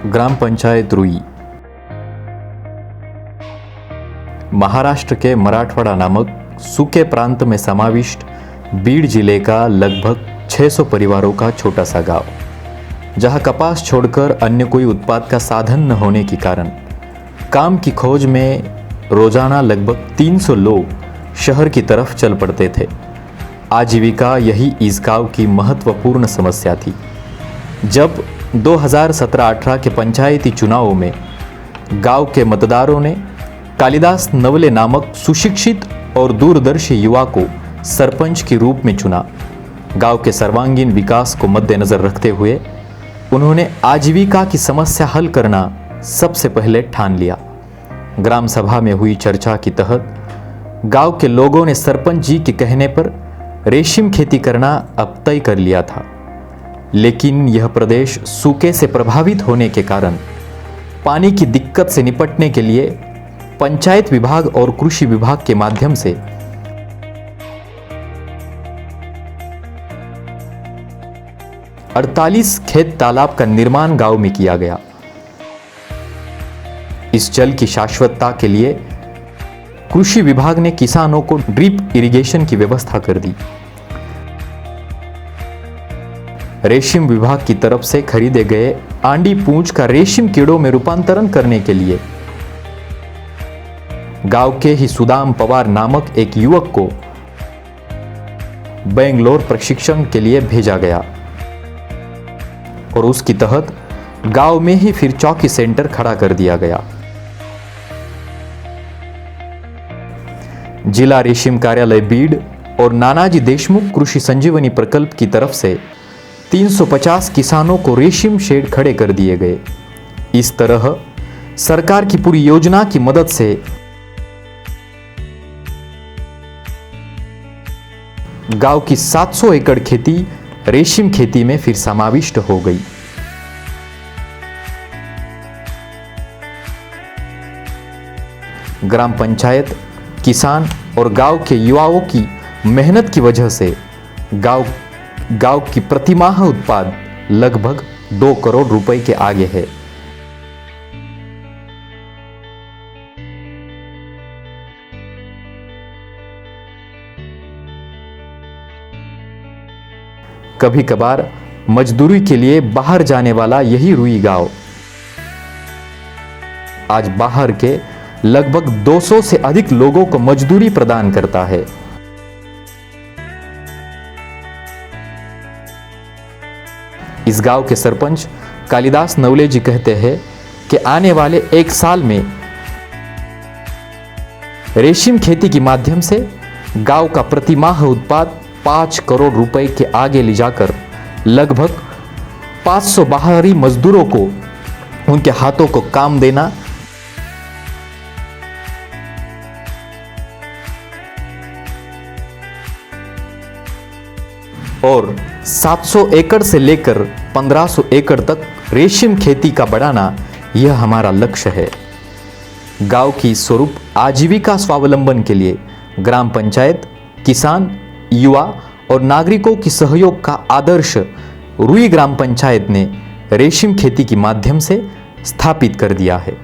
ग्राम पंचायत रुई महाराष्ट्र के मराठवाड़ा नामक सूखे प्रांत में समाविष्ट बीड जिले का लगभग 600 परिवारों का छोटा सा गांव, जहां कपास छोड़कर अन्य कोई उत्पाद का साधन न होने के कारण काम की खोज में रोजाना लगभग 300 लोग शहर की तरफ चल पड़ते थे। आजीविका यही इस गांव की महत्वपूर्ण समस्या थी। जब 2017-18 के पंचायती चुनावों में गांव के मतदारों ने कालिदास नवले नामक सुशिक्षित और दूरदर्शी युवा को सरपंच के रूप में चुना, गांव के सर्वांगीण विकास को मद्देनजर रखते हुए उन्होंने आजीविका की समस्या हल करना सबसे पहले ठान लिया। ग्राम सभा में हुई चर्चा के तहत गांव के लोगों ने सरपंच जी के कहने पर रेशम खेती करना अब तय कर लिया था। लेकिन यह प्रदेश सूखे से प्रभावित होने के कारण पानी की दिक्कत से निपटने के लिए पंचायत विभाग और कृषि विभाग के माध्यम से 48 खेत तालाब का निर्माण गांव में किया गया। इस जल की शाश्वतता के लिए कृषि विभाग ने किसानों को ड्रिप इरिगेशन की व्यवस्था कर दी। रेशम विभाग की तरफ से खरीदे गए आंडी पूंछ का रेशम कीड़ों में रूपांतरण करने के लिए गांव के ही सुदाम पवार नामक एक युवक को बेंगलोर प्रशिक्षण के लिए भेजा गया और उसके तहत गांव में ही फिर चौकी सेंटर खड़ा कर दिया गया। जिला रेशम कार्यालय बीड और नानाजी देशमुख कृषि संजीवनी प्रकल्प की तरफ से 350 किसानों को रेशम शेड खड़े कर दिए गए। इस तरह सरकार की पूरी योजना की मदद से गांव की 700 एकड़ खेती रेशम खेती में फिर समाविष्ट हो गई। ग्राम पंचायत, किसान और गांव के युवाओं की मेहनत की वजह से गांव की प्रतिमाह उत्पाद लगभग 2 करोड़ रुपए के आगे है। कभी कभार मजदूरी के लिए बाहर जाने वाला यही रुई गांव आज बाहर के लगभग 200 से अधिक लोगों को मजदूरी प्रदान करता है। इस गांव के सरपंच कालिदास नवले जी कहते हैं कि आने वाले 1 साल में रेशम खेती के माध्यम से गांव का प्रतिमाह उत्पाद 5 करोड़ रुपए के आगे ले जाकर लगभग 500 बाहरी मजदूरों को उनके हाथों को काम देना और 700 एकड़ से लेकर 1500 एकड़ तक रेशम खेती का बढ़ाना यह हमारा लक्ष्य है। गांव की स्वरूप आजीविका स्वावलंबन के लिए ग्राम पंचायत, किसान, युवा और नागरिकों की सहयोग का आदर्श रुई ग्राम पंचायत ने रेशम खेती के माध्यम से स्थापित कर दिया है।